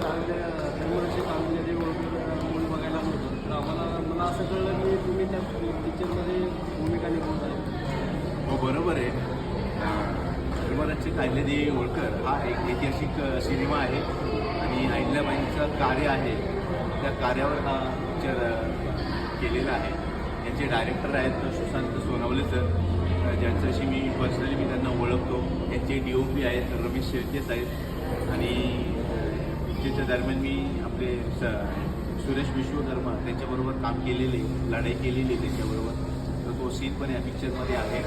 चांगल्या धर्मरक्षक चांगले मूवी बघायला होतो. तर मला असं कळलं की तुम्ही त्या पिक्चरमध्ये भूमिका निभावत आहे. हो, बरोबर आहे. धर्मरक्षक अहिल्यादेवी होळकर हा एक ऐतिहासिक सिनेमा आहे आणि अहिल्याबाईंचं कार्य आहे त्या कार्यावर हा पिक्चर केलेला आहे. यांचे डायरेक्टर आहेत सुशांत सोनवणे सर, ज्यांच्याशी मी पर्सनली त्यांना ओळखतो. यांचे DOP आहेत रमेश शेळकेच आहेत आणि पिक्चरच्या दरम्यान मी आपले सुरेश विश्वकर्मा त्यांच्याबरोबर काम केलेले, लढाई केलेली त्यांच्याबरोबर. तर तो सीन पण या पिक्चरमध्ये आहे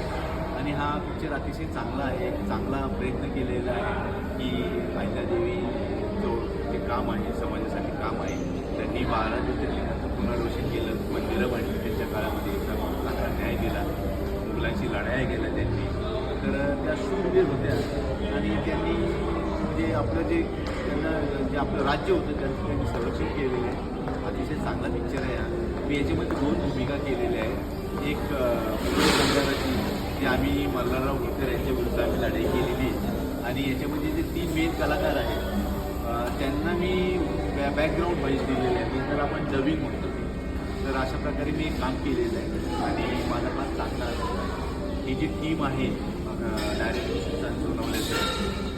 आणि हा पिक्चर अतिशय चांगला आहे. एक चांगला प्रयत्न केलेला आहे की अहिल्यादेवी जो जे काम आहे समाजासाठी काम आहे, त्यांनी 12 ज्योतिर्लिंगाचं पुनर्वसन केलं, मंदिरं बांधली त्यांच्या काळामध्ये, चांगला न्याय दिला, मुघलांशी लढाया केल्या त्यांनी. तर त्या शूरवीर होत्या आणि त्यांनी म्हणजे आपलं जे त्यांना जे आपलं राज्य होतं त्यांचं त्यांनी संरक्षण केलेलं आहे. अतिशय चांगला पिक्चर आहे हा. मी याच्यामध्ये 2 भूमिका केलेल्या आहेत. एक संघाची जे आम्ही मल्हारराव होळकर यांच्या विरुद्ध आम्ही लढाई केलेली आहे आणि याच्यामध्ये जे 3 मेन कलाकार आहेत त्यांना मी बॅकग्राऊंड व्हाईस दिलेलं आहे. तर आपण डबिंग म्हणतो. तर अशा प्रकारे मी काम केलेलं आहे आणि माझा फार चांगला ही जी टीम आहे डायरेक्टर सुशांत सोनवणे सर,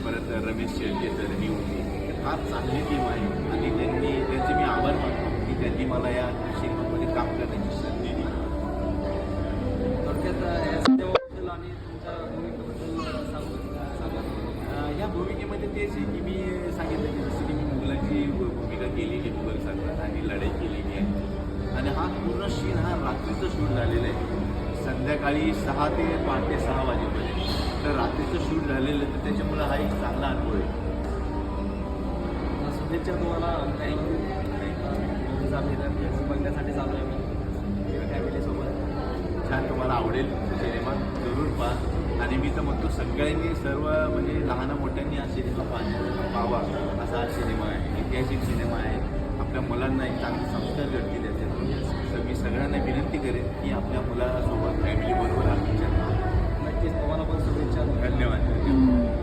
परत रमेश शेळके सर ही होती, फार चांगली टीम आहे आणि त्यांचे मी आभार मानतो की त्यांनी मला या सिनेमामध्ये काम करण्याची संधी दिली. थोडक्यात आणि तुमच्या भूमिकेबद्दल सांगा. या भूमिकेमध्ये तेच आहे की मी सांगितलं की जसं की मी मुघलांची भूमिका केलेली, मुघल साम्राज्यात आणि लढाई केलेली आहे आणि हा पूर्ण सीन हा रात्रीचं शूट झालेलं आहे. संध्याकाळी 6 ते पहाटे 6 वाजेपर्यंत. तर रात्रीचं शूट झालेलं आहे, तर त्याच्यामुळे हा एक चांगला अनुभव आहे. शुभेच्छा तुम्हाला. थँक्यू. बघण्यासाठी चालू आहे मी फॅमिलीसोबत. छान, तुम्हाला आवडेल सिनेमा, जरूर पहा. आणि मी तर म्हणतो सगळ्यांनी सर्व म्हणजे लहान मोठ्यांनी हा सिनेमा पाहावा. असा हा सिनेमा आहे, ऐतिहासिक सिनेमा आहे. आपल्या मुलांना एक चांगले संस्कार घडतील त्याच्यात. तर मी सगळ्यांना विनंती करेन की आपल्या मुलासोबत फॅमिलीबरोबर हा पिक्चर. नक्कीच तुम्हाला पण शुभेच्छा. धन्यवाद.